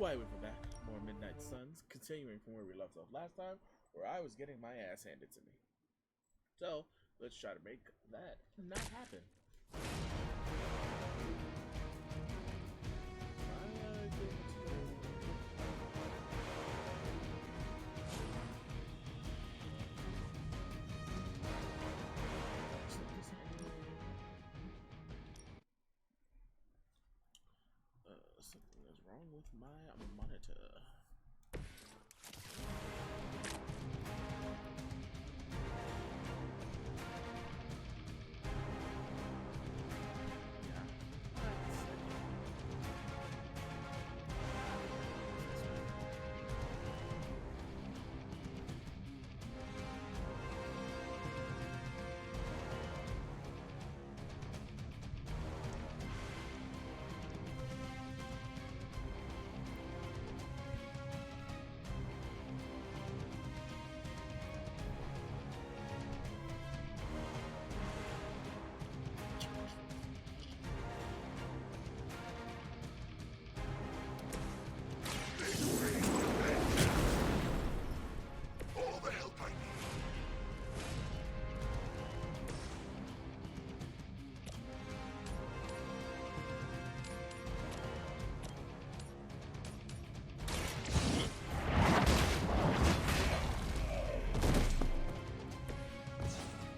Why, we're back. More Midnight Suns, continuing from where we left off last time, where I was getting my ass handed to me. So, let's try to make that not happen. Something is wrong with my monitor.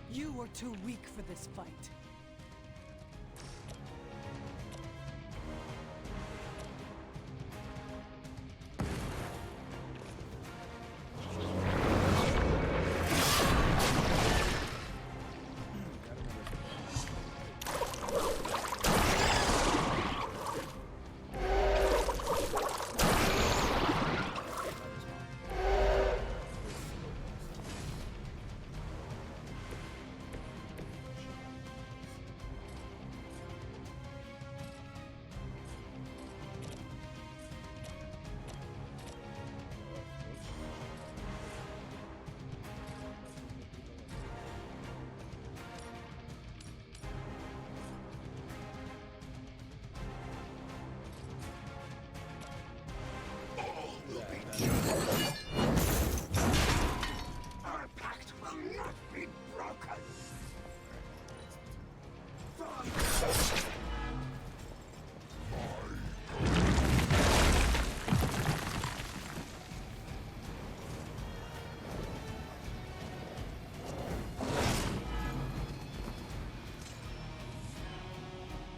You are too weak for this fight. Our pact will not be broken.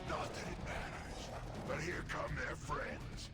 Not that it matters, but here come their friends.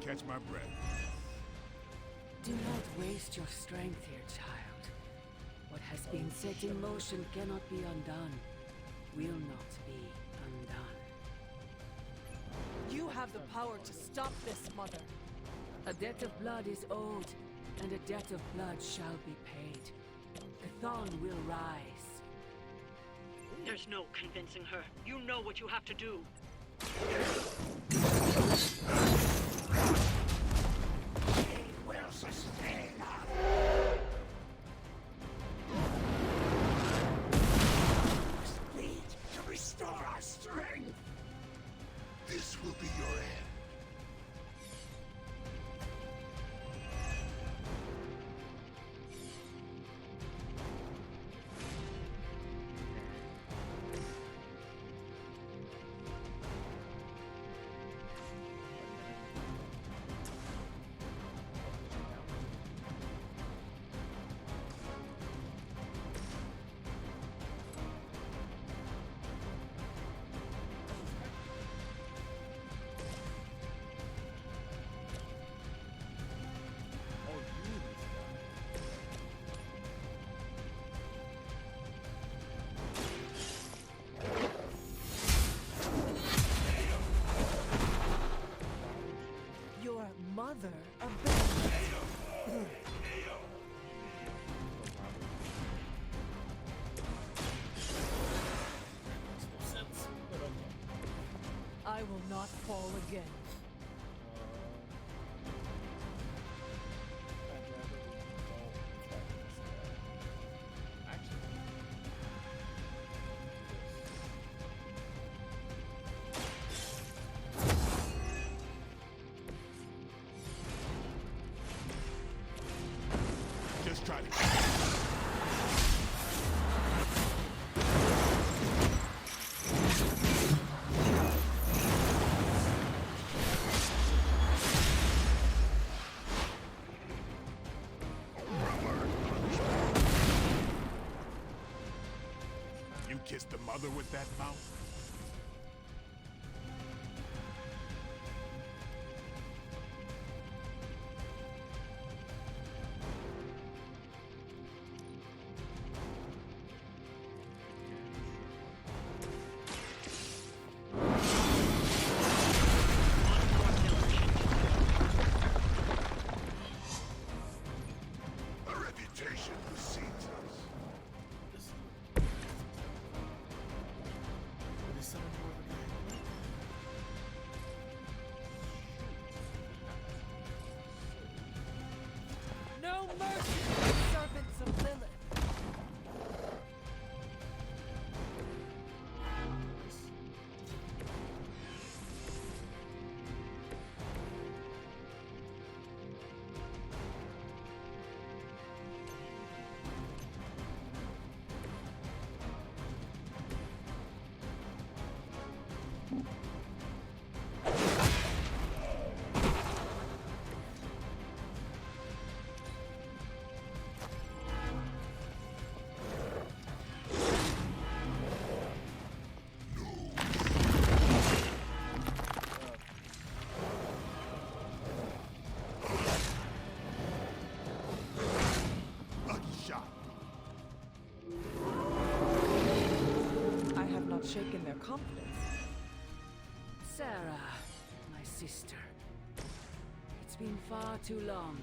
Catch my breath. Do not waste your strength here, child. What has been set in motion cannot be undone. Will not be undone. You have the power to stop this, Mother. A debt of blood is owed, and a debt of blood shall be paid. Chthon will rise. There's no convincing her. You know what you have to do. Will sustain us. We need to restore our strength. This will be your end. fall again. I'd rather we don't fight this guy. Actually, Just try to. You kissed the mother with that mouth? A reputation precedes us. this is someone more than I. No mercy, servants of Lilith. Lucky shot. I have not shaken their confidence. Sarah, my sister. It's been far too long.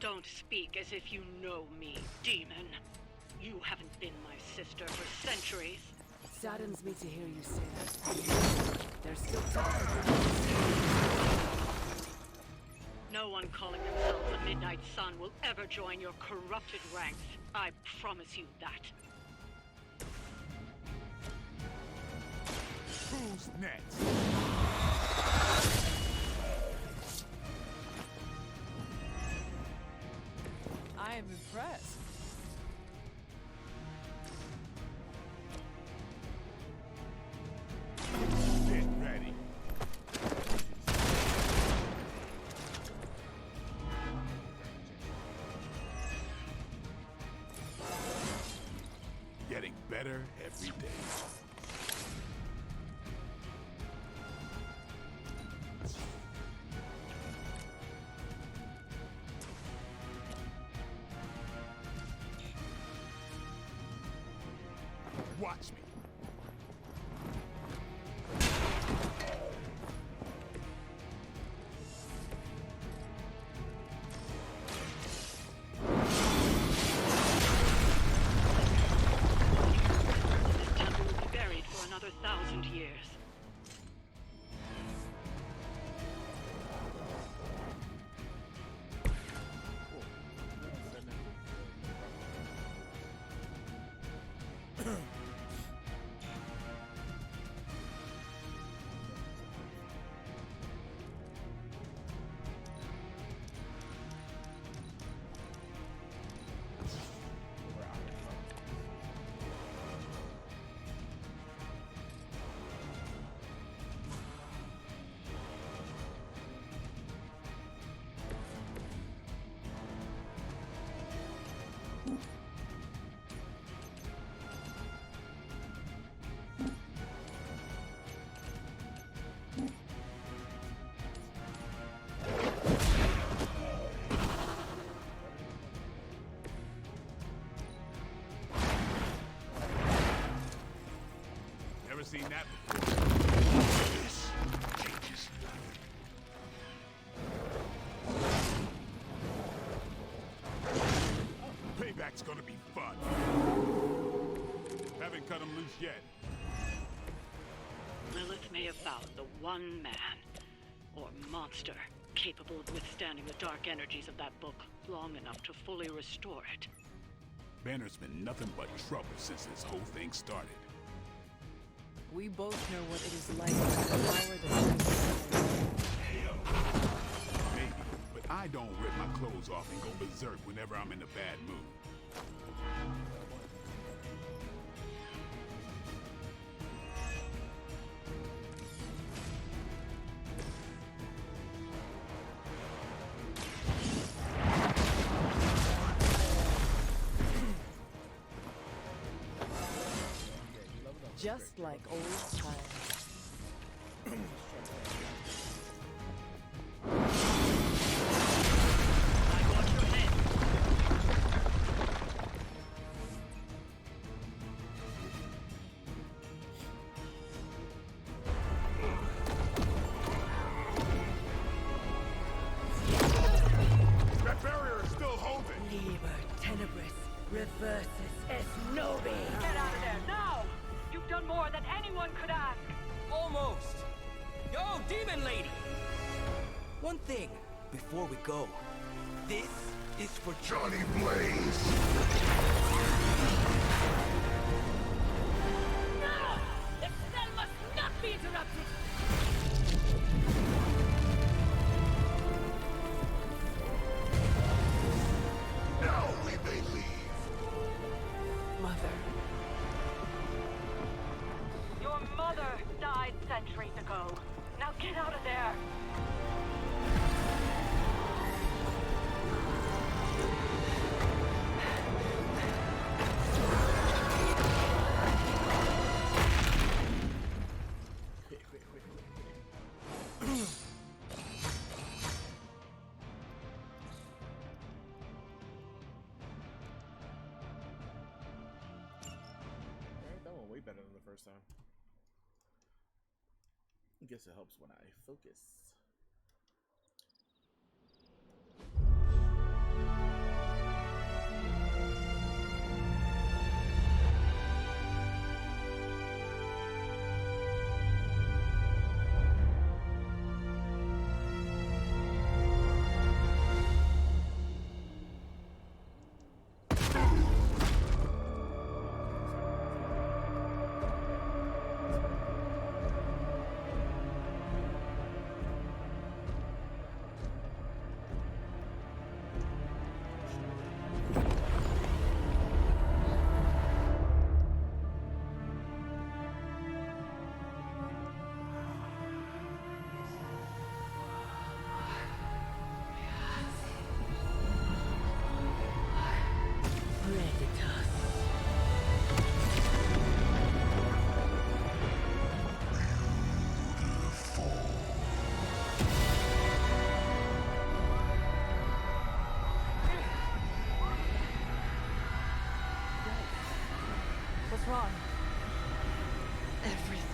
Don't speak as if you know me, demon. You haven't been my sister for centuries. It saddens me to hear you say that. There's still time. No one calling themselves a Midnight Sun will ever join your corrupted ranks. I promise you that. Who's next? I am impressed. Get ready. Getting better every day. Watch me. This temple will be buried for another 1,000 years. Never seen that before. This changes nothing. Payback's gonna be fun. Haven't cut him loose yet. Lilith may have found the one man, or monster, capable of withstanding the dark energies of that book long enough to fully restore it. Banner's been nothing but trouble since this whole thing started. We both know what it is like to devour the Maybe, but I don't rip my clothes off and go berserk whenever I'm in a bad mood. just like old times. That barrier is still holding! Liber tenebris reversus es nobi. Get out of there, now! You've done more than anyone could ask! Almost! Yo, demon lady! One thing, before we go. This is for Johnny Blaze! No! The spell must not be interrupted! Now we may leave. Mother. Your mother died centuries ago. Now get out of there! That one way better than the first time. I guess it helps when I focus. What's wrong? Everything.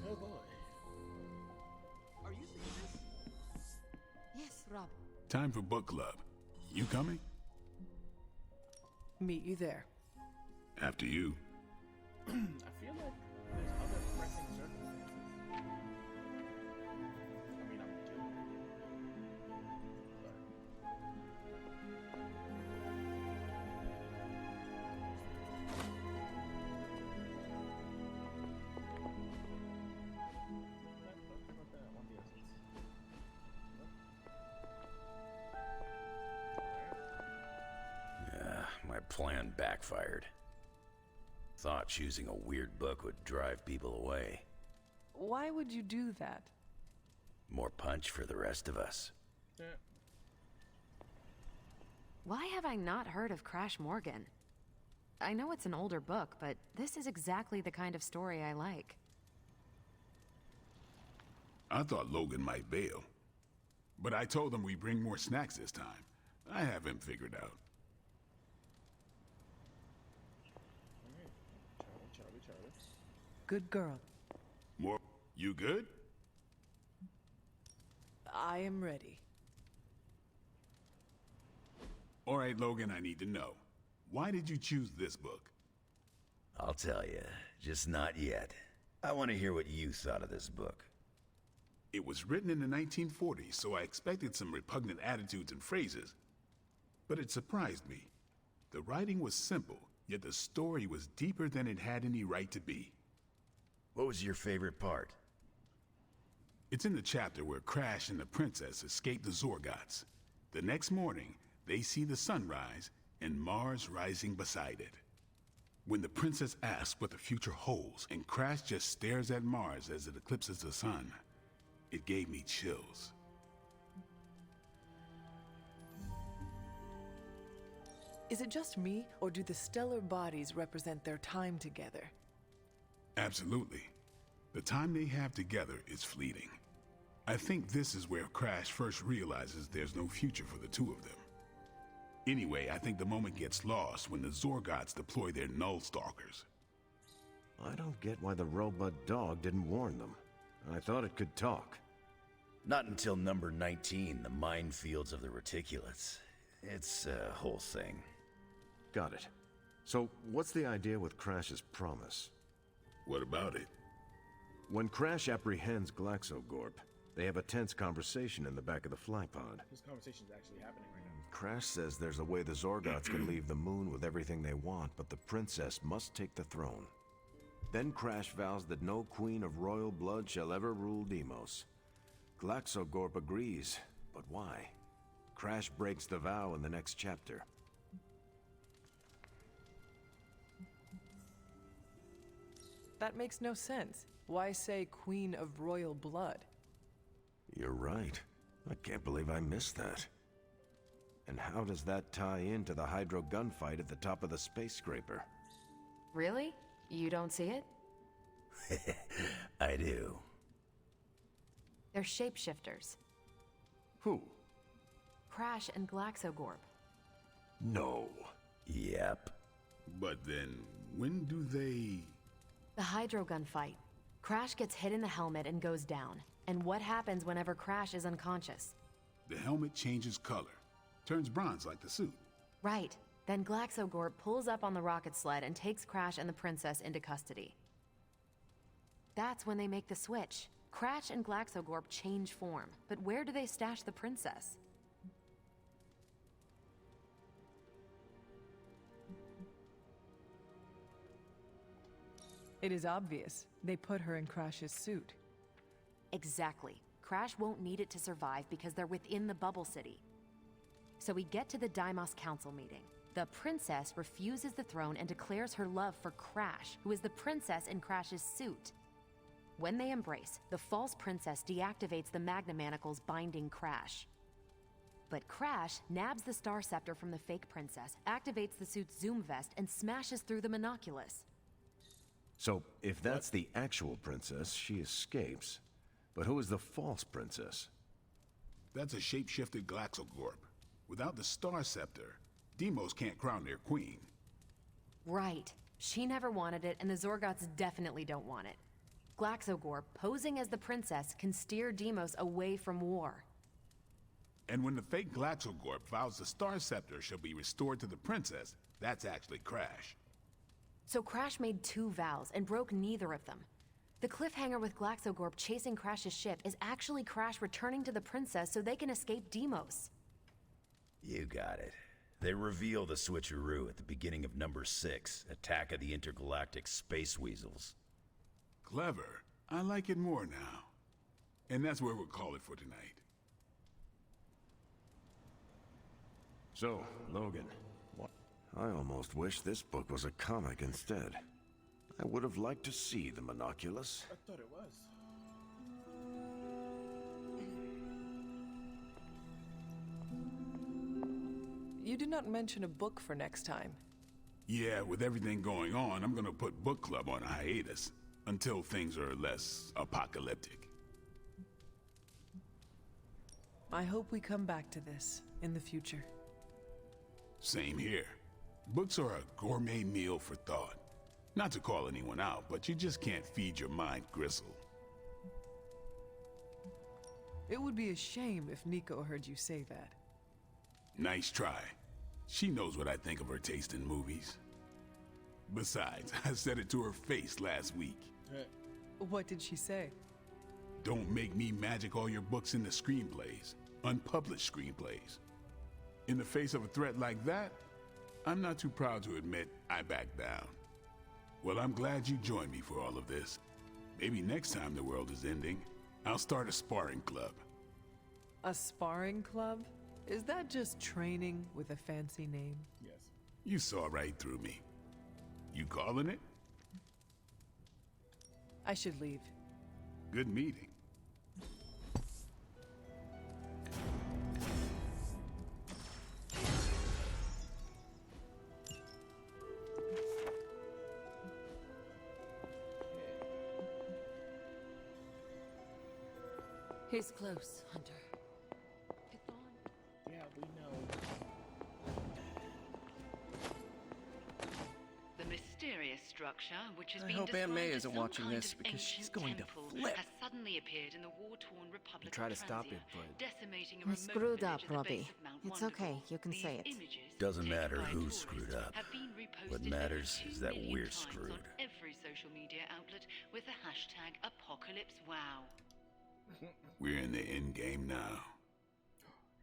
Oh boy. Are you seeing this? Yes, Rob. Time for book club. You coming? Meet you there. After you. I feel like there's other pressing circumstances. I mean, I'm doing My plan backfired. Thought choosing a weird book would drive people away. Why would you do that? More punch for the rest of us. Yeah. Why have I not heard of Crash Morgan? I know it's an older book, but this is exactly the kind of story I like. I thought Logan might bail. But I told him we'd bring more snacks this time. I have him figured out. Charlie. Good girl. More? You good? I am ready. All right, Logan, I need to know. Why did you choose this book? I'll tell you, just not yet. I want to hear what you thought of this book. It was written in the 1940s, so I expected some repugnant attitudes and phrases. But it surprised me. The writing was simple, yet the story was deeper than it had any right to be. What was your favorite part? It's in the chapter where Crash and the princess escape the Zorgots. The next morning, they see the sun rise and Mars rising beside it. When the princess asks what the future holds and Crash just stares at Mars as it eclipses the sun, it gave me chills. Is it just me, or do the stellar bodies represent their time together? Absolutely. The time they have together is fleeting. I think this is where Crash first realizes there's no future for the two of them. Anyway, I think the moment gets lost when the Zorgots deploy their Null Stalkers. I don't get why the robot dog didn't warn them. I thought it could talk. Not until number 19, the minefields of the reticulates. It's a whole thing. Got it. So, what's the idea with Crash's promise? What about it? When Crash apprehends Glaxogorp, they have a tense conversation in the back of the flypod. This conversation's actually happening right now. Crash says there's a way the Zorgots can leave the moon with everything they want, but the princess must take the throne. Then Crash vows that no queen of royal blood shall ever rule Deimos. Glaxogorp agrees, but why? Crash breaks the vow in the next chapter. That makes no sense. Why say Queen of Royal Blood? You're right. I can't believe I missed that. And how does that tie into the Hydro gunfight at the top of the space scraper? Really? You don't see it? I do. They're shapeshifters. Who? Crash and Glaxogorp. No. Yep. But then, when do they... The Hydro gunfight. Crash gets hit in the helmet and goes down. And what happens whenever Crash is unconscious? The helmet changes color. Turns bronze like the suit. Right. Then Glaxogorp pulls up on the rocket sled and takes Crash and the princess into custody. That's when they make the switch. Crash and Glaxogorp change form. But where do they stash the princess? It is obvious. They put her in Crash's suit. Exactly. Crash won't need it to survive because they're within the bubble city. So we get to the Deimos Council meeting. The princess refuses the throne and declares her love for Crash, who is the princess in Crash's suit. When they embrace, the false princess deactivates the Magna Manacles binding Crash. But Crash nabs the Star Scepter from the fake princess, activates the suit's Zoom vest, and smashes through the monoculus. So, if that's the actual princess, she escapes. But who is the false princess? That's a shapeshifted Glaxogorp. Without the Star Scepter, Deimos can't crown their queen. Right. She never wanted it, and the Zorgots definitely don't want it. Glaxogorp, posing as the princess, can steer Deimos away from war. And when the fake Glaxogorp vows the Star Scepter shall be restored to the princess, that's actually Crash. So Crash made two vows and broke neither of them. The cliffhanger with Glaxogorp chasing Crash's ship is actually Crash returning to the princess so they can escape Deimos. You got it. They reveal the switcheroo at the beginning of number 6, Attack of the Intergalactic Space Weasels. Clever. I like it more now. And that's where we'll call it for tonight. So, Logan, I almost wish this book was a comic instead. I would have liked to see the monoculus. I thought it was. You did not mention a book for next time. Yeah, with everything going on, I'm gonna put book club on hiatus. Until things are less apocalyptic. I hope we come back to this in the future. Same here. Books are a gourmet meal for thought. Not to call anyone out, but you just can't feed your mind gristle. It would be a shame if Nico heard you say that. Nice try. She knows what I think of her taste in movies. Besides, I said it to her face last week. What did she say? Don't make me magic all your books into screenplays, unpublished screenplays. In the face of a threat like that, I'm not too proud to admit I backed down. Well, I'm glad you joined me for all of this. Maybe next time the world is ending, I'll start a sparring club. A sparring club? Is that just training with a fancy name? Yes. You saw right through me. You calling it? I should leave. Good meeting. He's close, Hunter. Yeah, we know. The mysterious structure, which has I been hope Aunt May described as isn't some watching kind this of because she's ancient going to temple, flip. has suddenly appeared in the war-torn Republic Try of to stop Transia, it, but- decimating a I remote screwed up, village at the Robbie. base of Mount It's Wonderful. okay, you can These say it. images, Doesn't taken matter by who tourists, screwed up. have been reposted What over matters 2 is that million we're times screwed. on every social media outlet with the hashtag #ApocalypseWow. We're in the end game now.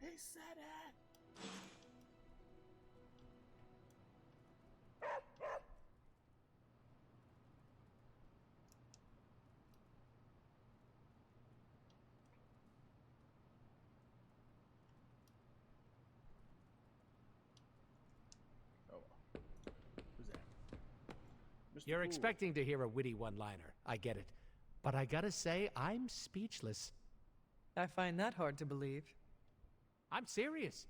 He said it. Oh, who's that? Mr. You're Poole. expecting to hear a witty one-liner. I get it. But I gotta say, I'm speechless. I find that hard to believe. I'm serious.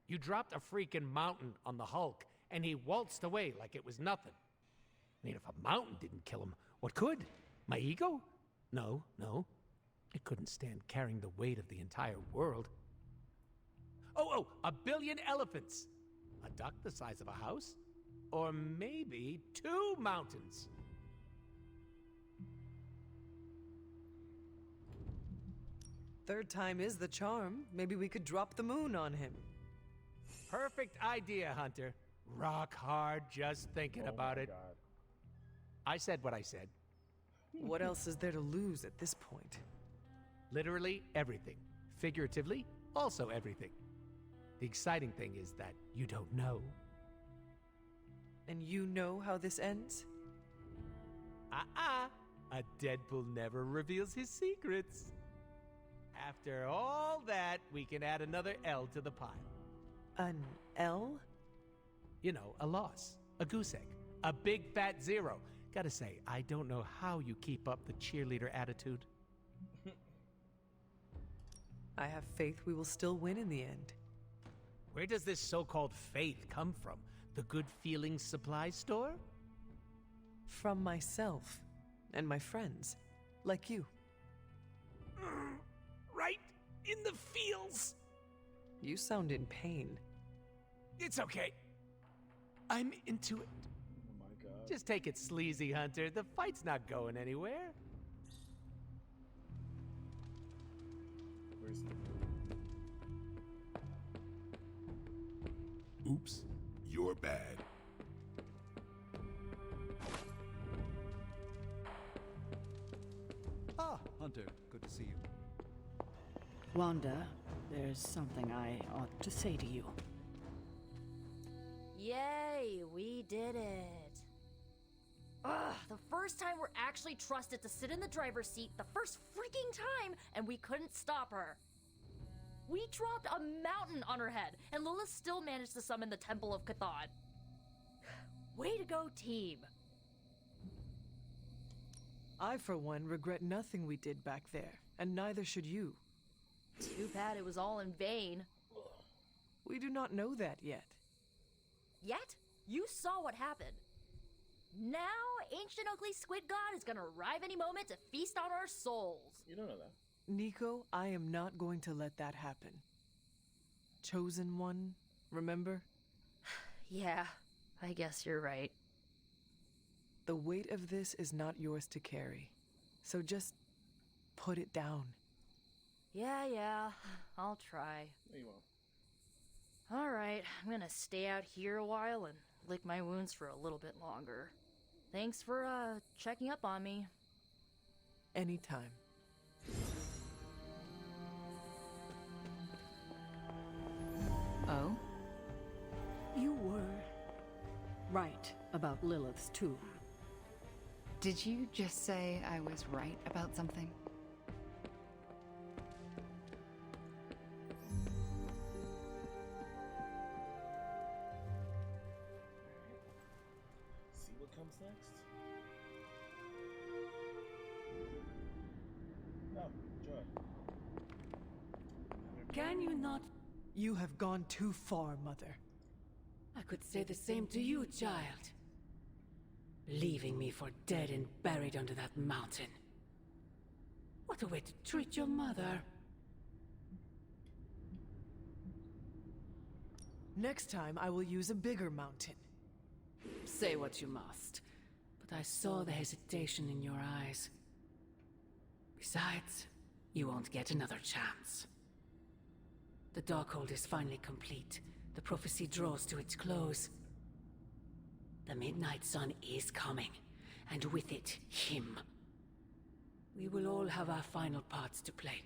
You dropped a freaking mountain on the Hulk, and he waltzed away like it was nothing. I mean, if a mountain didn't kill him, what could? My ego? No, no. It couldn't stand carrying the weight of the entire world. Oh, 1 billion elephants! A duck the size of a house? Or maybe 2 mountains. Third time is the charm. Maybe we could drop the moon on him. Perfect idea, Hunter. Rock hard just thinking Oh about my it. God. I said what I said. What else is there to lose at this point? Literally everything. Figuratively, also everything. The exciting thing is that you don't know. And you know how this ends? A Deadpool never reveals his secrets. After all that, we can add another L to the pile. An L? You know, a loss, a goose egg, a big fat 0. Gotta say, I don't know how you keep up the cheerleader attitude. I have faith we will still win in the end. Where does this so-called faith come from? The Good Feelings supply store? From myself and my friends, like you. Right in the feels. You sound in pain. It's okay. I'm into it. Oh my God. Just take it sleazy, Hunter. The fight's not going anywhere. Where's the... Oops, you're bad. Ah, Hunter, good to see you. Wanda, there's something I ought to say to you. Yay, we did it. Ugh, the first time we're actually trusted to sit in the driver's seat, the first freaking time, and we couldn't stop her. We dropped a mountain on her head, and Lola still managed to summon the Temple of Cthon. Way to go, team. I, for one, regret nothing we did back there, and neither should you. Too bad it was all in vain. We do not know that yet. Yet, you saw what happened. Now, ancient ugly squid god is gonna arrive any moment to feast on our souls. You don't know that. Nico, I am not going to let that happen. Chosen one, remember? Yeah, I guess you're right. The weight of this is not yours to carry, so just put it down. Yeah, I'll try. No, you won't. Alright, I'm gonna stay out here a while and lick my wounds for a little bit longer. Thanks for, checking up on me. Anytime. Oh? You were right about Lilith's tomb. Did you just say I was right about something? See what comes next? No, Joy. Can you not? You have gone too far, Mother. I could say the same to you, child. Leaving me for dead and buried under that mountain. What a way to treat your mother. Next time, I will use a bigger mountain. Say what you must, but I saw the hesitation in your eyes. Besides, you won't get another chance. The Darkhold is finally complete. The prophecy draws to its close. The Midnight Sun is coming, and with it, him. We will all have our final parts to play.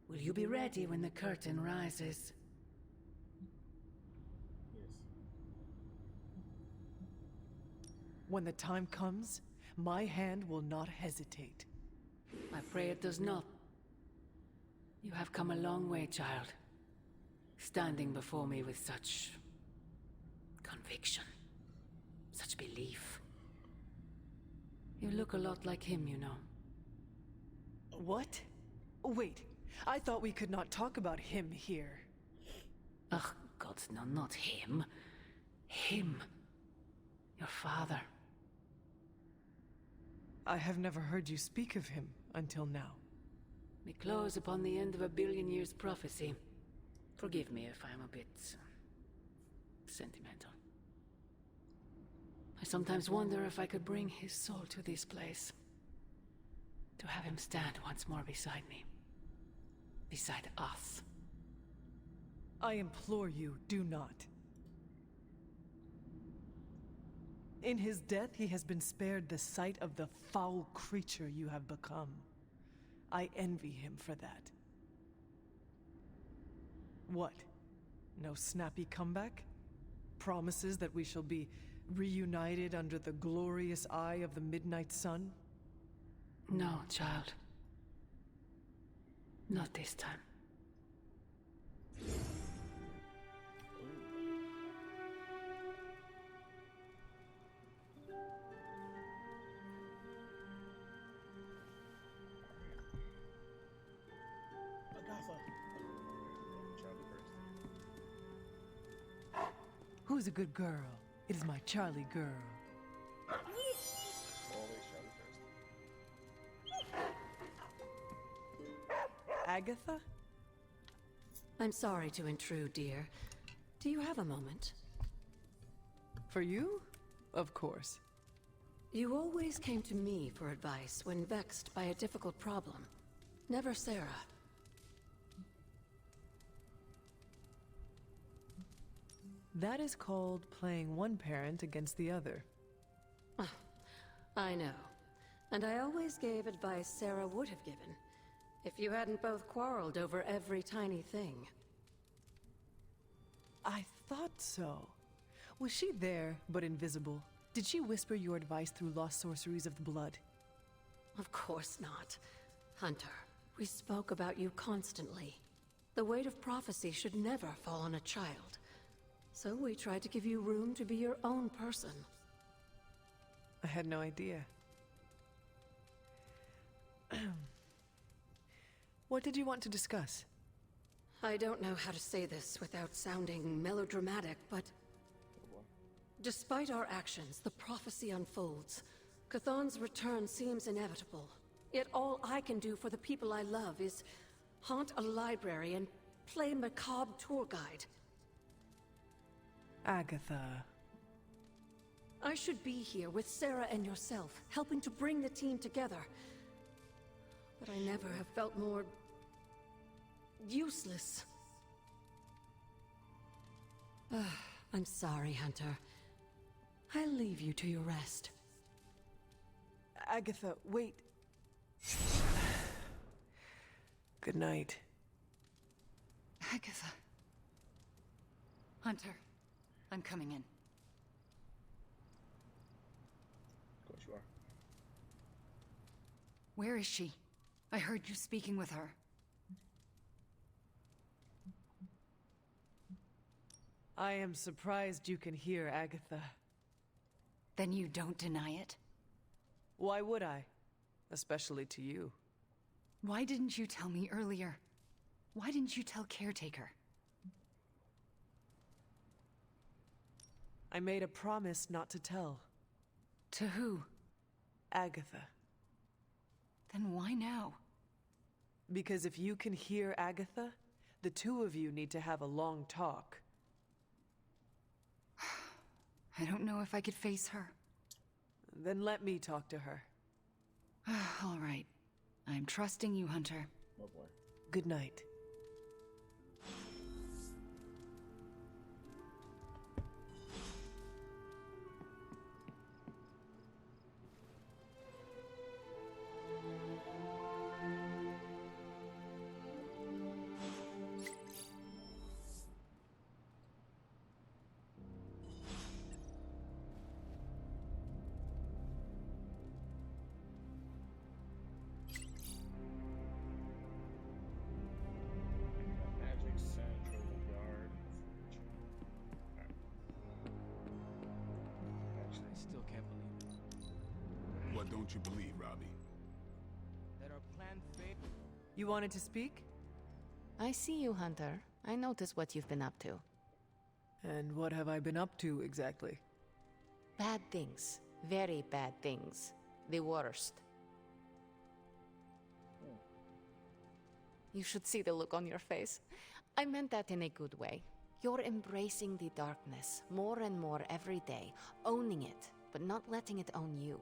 Will you be ready when the curtain rises? Yes. When the time comes, my hand will not hesitate. I pray it does not. You have come a long way, child. Standing before me with such conviction, such belief. You look a lot like him, you know. What? Wait, I thought we could not talk about him here. Ugh, God, no, not him. Him. Your father. I have never heard you speak of him until now. We close upon the end of a billion years prophecy. Forgive me if I'm a bit sentimental. I sometimes wonder if I could bring his soul to this place. To have him stand once more beside me. Beside us. I implore you, do not. In his death, he has been spared the sight of the foul creature you have become. I envy him for that. What? No snappy comeback? Promises that we shall be reunited under the glorious eye of the Midnight Sun? No, child. Not this time. Who's a good girl? It is my Charlie girl. Always Charlie first. Agatha? I'm sorry to intrude, dear. Do you have a moment? For you? Of course. You always came to me for advice when vexed by a difficult problem. Never Sarah. That is called playing one parent against the other. I know. And I always gave advice Sarah would have given, if you hadn't both quarreled over every tiny thing. I thought so. Was she there, but invisible? Did she whisper your advice through lost sorceries of the blood? Of course not. Hunter, we spoke about you constantly. The weight of prophecy should never fall on a child. So we tried to give you room to be your own person. I had no idea. What did you want to discuss? I don't know how to say this without sounding melodramatic, but... despite our actions, the prophecy unfolds. Chthon's return seems inevitable. Yet all I can do for the people I love is haunt a library and play macabre tour guide. Agatha. I should be here with Sarah and yourself, helping to bring the team together. But I never have felt more useless. I'm sorry, Hunter. I'll leave you to your rest. Agatha, wait. Good night. Agatha. Hunter, I'm coming in. Of course you are. Where is she? I heard you speaking with her. I am surprised you can hear Agatha. Then you don't deny it? Why would I? Especially to you. Why didn't you tell me earlier? Why didn't you tell Caretaker? I made a promise not to tell. To who? Agatha. Then why now? Because if you can hear Agatha, the two of you need to have a long talk. I don't know if I could face her. Then let me talk to her. All right. I'm trusting you, Hunter. Oh boy. Good night. Magic Central Yard. I still can't believe it. What don't you believe, Robbie? That our plan failed. You wanted to speak? I see you, Hunter. I notice what you've been up to. And what have I been up to exactly? Bad things. Very bad things. The worst. You should see the look on your face. I meant that in a good way. You're embracing the darkness more and more every day, owning it, but not letting it own you.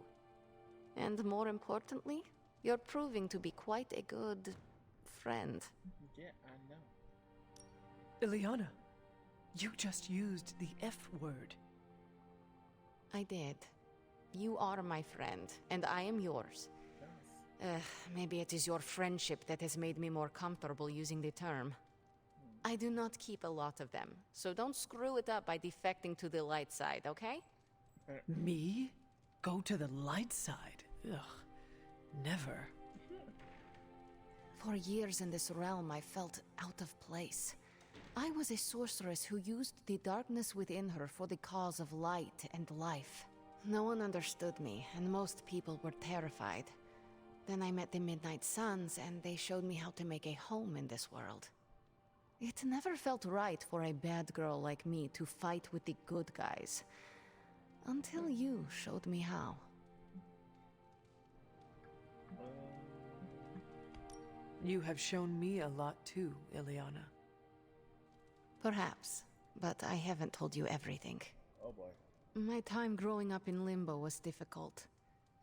And more importantly, you're proving to be quite a good friend. Yeah, I know. Ileana, you just used the F word. I did. You are my friend, and I am yours. Maybe it is your friendship that has made me more comfortable using the term. I do not keep a lot of them, so don't screw it up by defecting to the light side, okay? Me? Go to the light side? Ugh. Never. For years in this realm, I felt out of place. I was a sorceress who used the darkness within her for the cause of light and life. No one understood me, and most people were terrified. Then I met the Midnight Suns, and they showed me how to make a home in this world. It never felt right for a bad girl like me to fight with the good guys. Until you showed me how. You have shown me a lot too, Ileana. Perhaps, but I haven't told you everything. Oh boy. My time growing up in Limbo was difficult.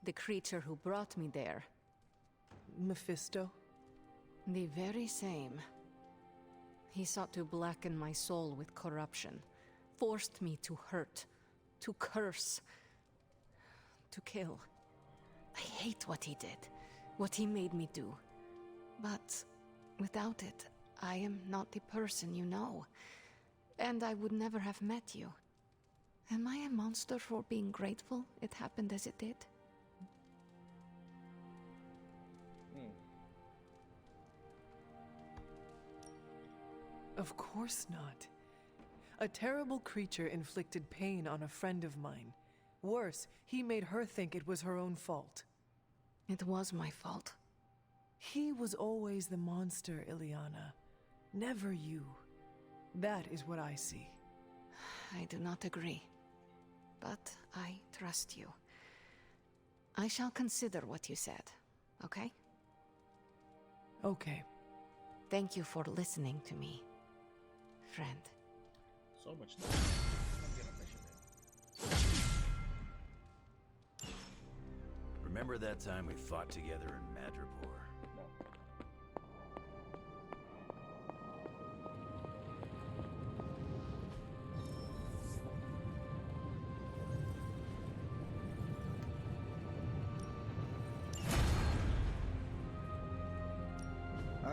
The creature who brought me there. Mephisto? The very same. He sought to blacken my soul with corruption, forced me to hurt, to curse, to kill. I hate what he did, what he made me do. But without it, I am not the person you know, and I would never have met you. Am I a monster for being grateful it happened as it did? Of course not. A terrible creature inflicted pain on a friend of mine. Worse, he made her think it was her own fault. It was my fault. He was always the monster, Ileana. Never you. That is what I see. I do not agree. But I trust you. I shall consider what you said, okay? Okay. Thank you for listening to me, friend. So much time. I'm gonna mission it. Remember that time we fought together in Madripoor? No.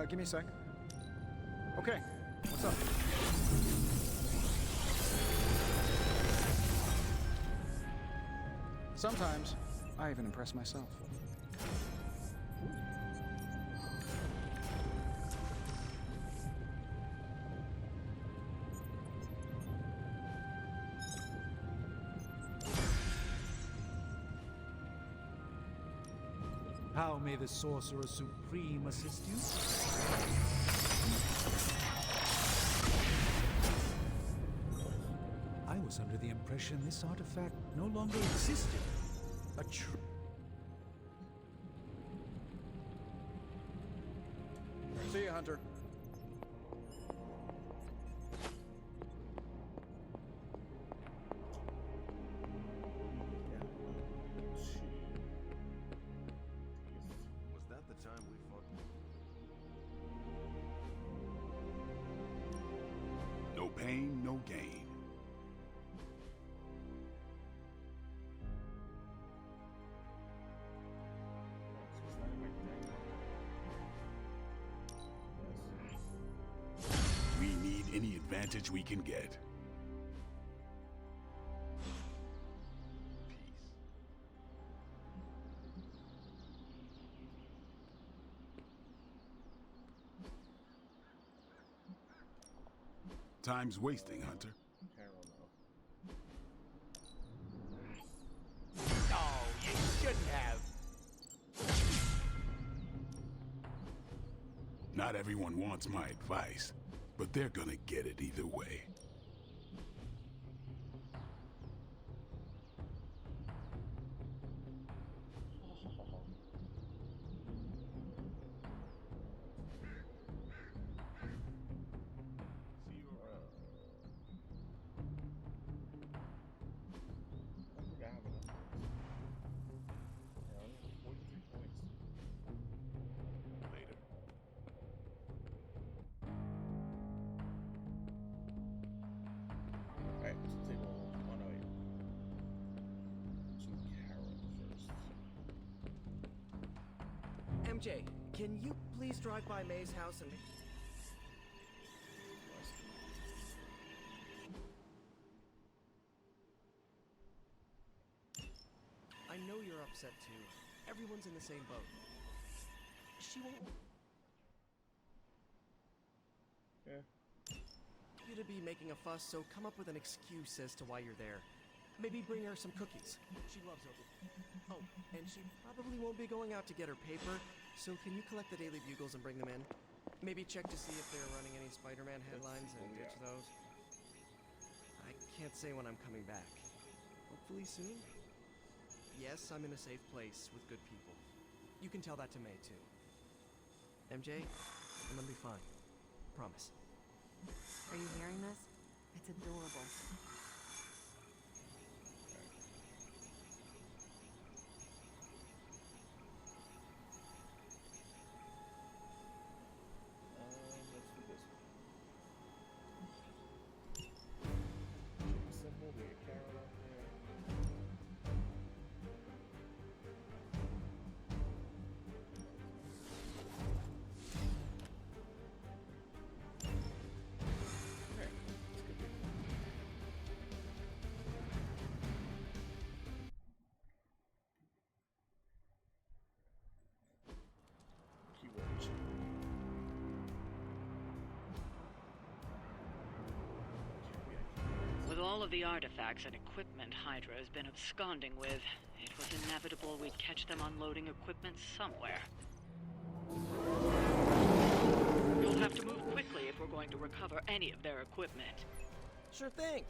Give me a sec. Okay, what's up? Sometimes, I even impress myself. How may the Sorcerer Supreme assist you? I was under the impression this artifact no longer existed. A See you, Hunter. Was that the time we fought? No pain, no gain. We need any advantage we can get. Time's wasting, Hunter. Oh, you shouldn't have. Not everyone wants my advice, but they're gonna get it either way. MJ, can you please drive by May's house and... I know you're upset too. Everyone's in the same boat. She won't... you to be making a fuss, so come up with an excuse as to why you're there. Maybe bring her some cookies. She loves oatmeal. Oh, and she probably won't be going out to get her paper, so can you collect the Daily Bugles and bring them in? Maybe check to see if they're running any Spider-Man headlines and ditch those. I can't say when I'm coming back. Hopefully soon? Yes, I'm in a safe place with good people. You can tell that to May, too. MJ, I'm gonna be fine. Promise. Are you hearing this? It's adorable. With all of the artifacts and equipment Hydra has been absconding with, it was inevitable we'd catch them unloading equipment somewhere. You'll have to move quickly if we're going to recover any of their equipment. Sure thing.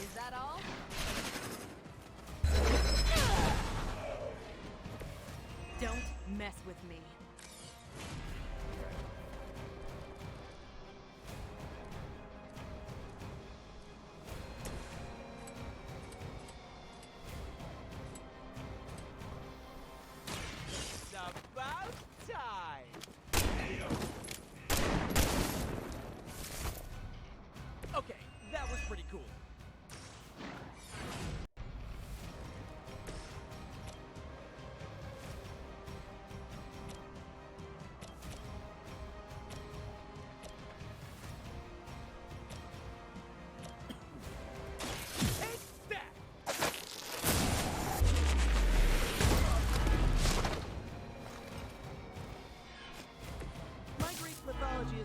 Is that all?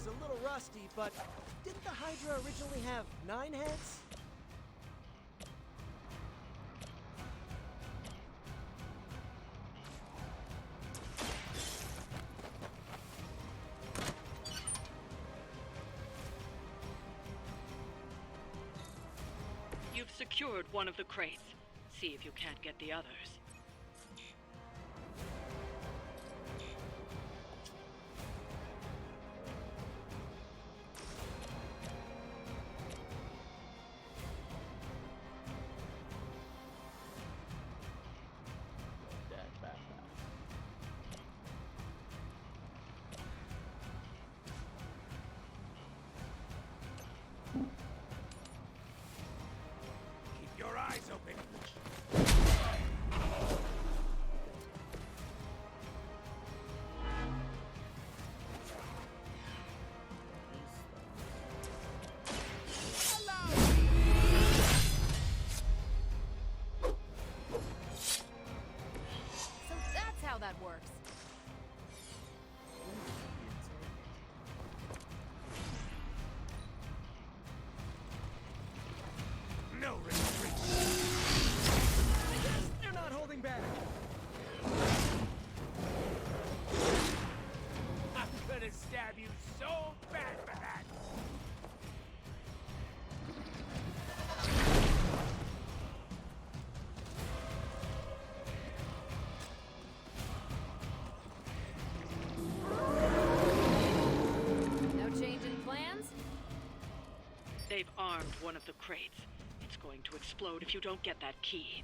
is a little rusty, but didn't the Hydra originally have 9 heads? You've secured one of the crates. See if you can't get the others. Keep your eyes open. So that's how that works. No retreat. They're not holding back. I'm gonna stab you so bad for that. No change in plans? They've armed one of the crates. It's going to explode if you don't get that key.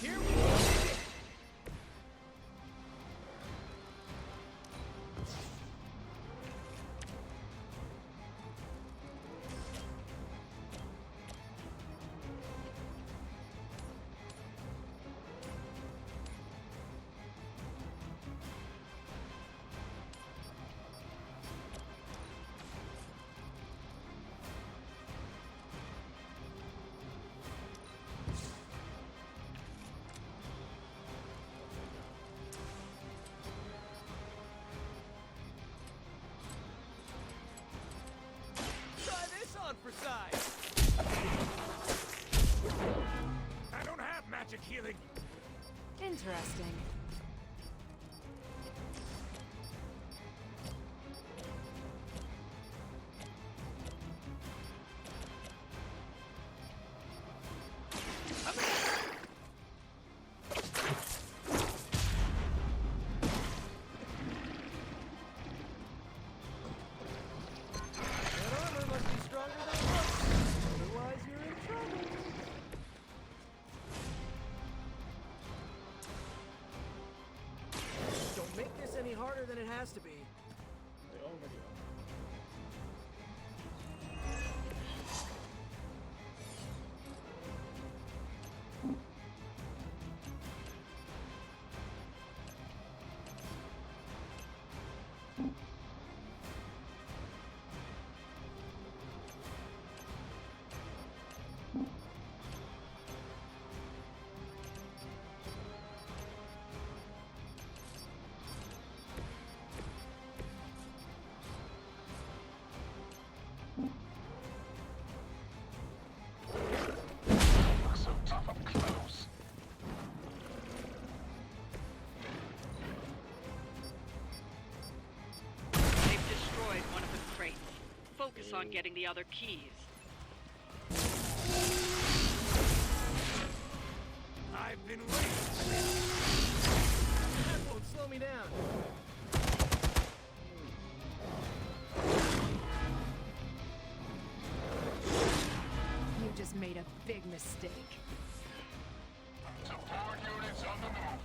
Here we go. Try this on for size. I don't have magic healing. Interesting. That armor must be stronger than it looks. Otherwise, you're in trouble. Don't make this any harder than it has to be. They already are. So tough up close. They've destroyed one of the crates. Focus on getting the other keys. I've been waiting. That won't slow me down. You just made a big mistake. Support units on the move.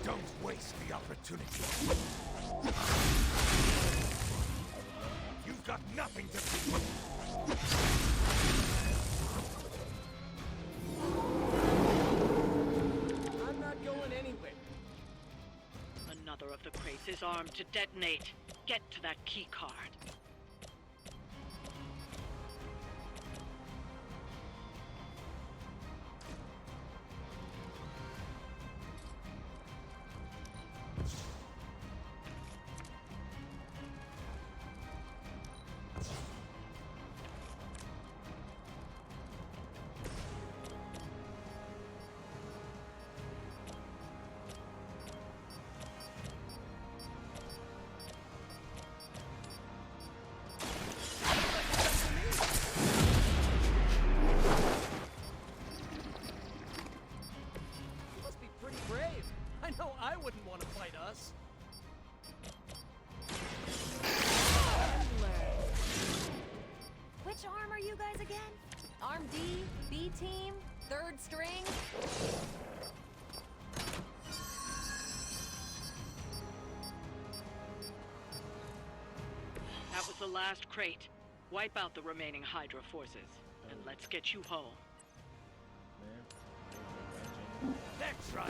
Don't waste the opportunity. nothing to see. I'm not going anywhere. Another of the crates is armed to detonate. Get to that key card. You must be pretty brave. I know I wouldn't want to fight us. Which arm are you guys again? Arm D, B team, third string? That was the last crate. Wipe out the remaining Hydra forces, and let's get you home. That's right.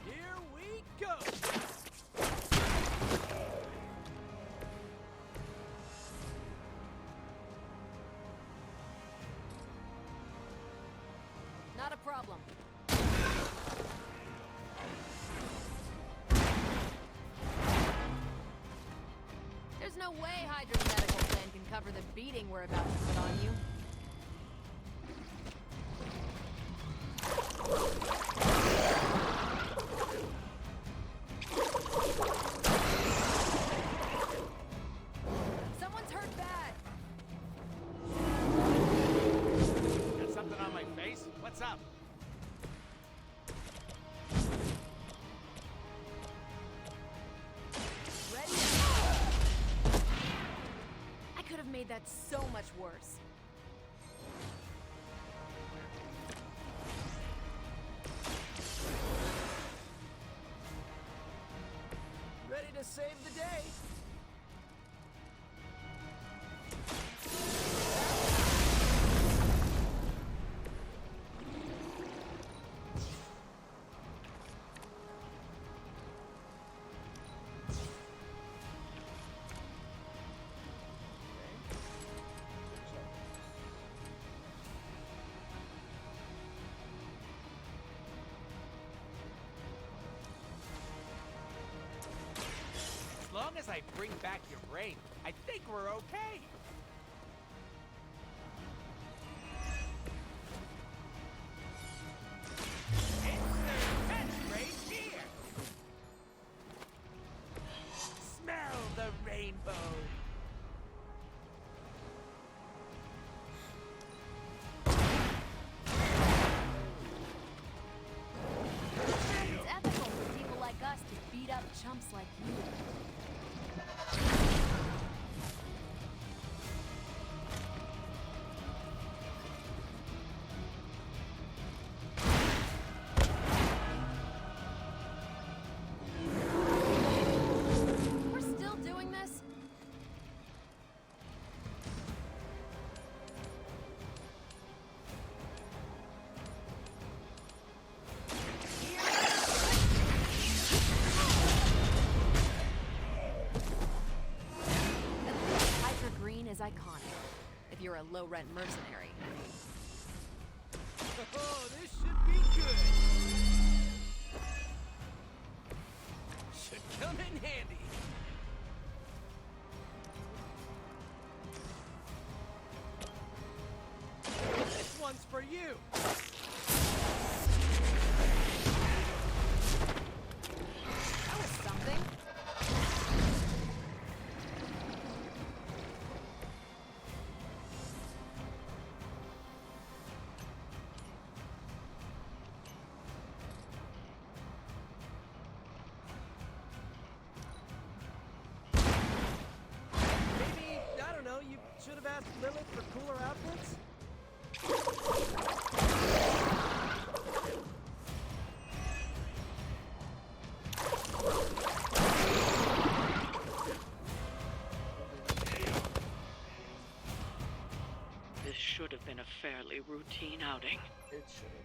Here we go. Not a problem. There's no way Hydra's medical plan can cover the beating we're about to put on you. Someone's hurt bad. Got something on my face? What's up? Ready? I could have made that so much worse. Ready to save the day. As long as I bring back your brain, I think we're okay. Insert catchphrase here. Smell the rainbow. It's ethical for people like us to beat up chumps like you. We're still doing this? Hydra Green is iconic, if you're a low-rent mercenary. Oh, this should be good. Should come in handy. This one's for you. That was something. Lilith for cooler outfits? This should have been a fairly routine outing. It should have.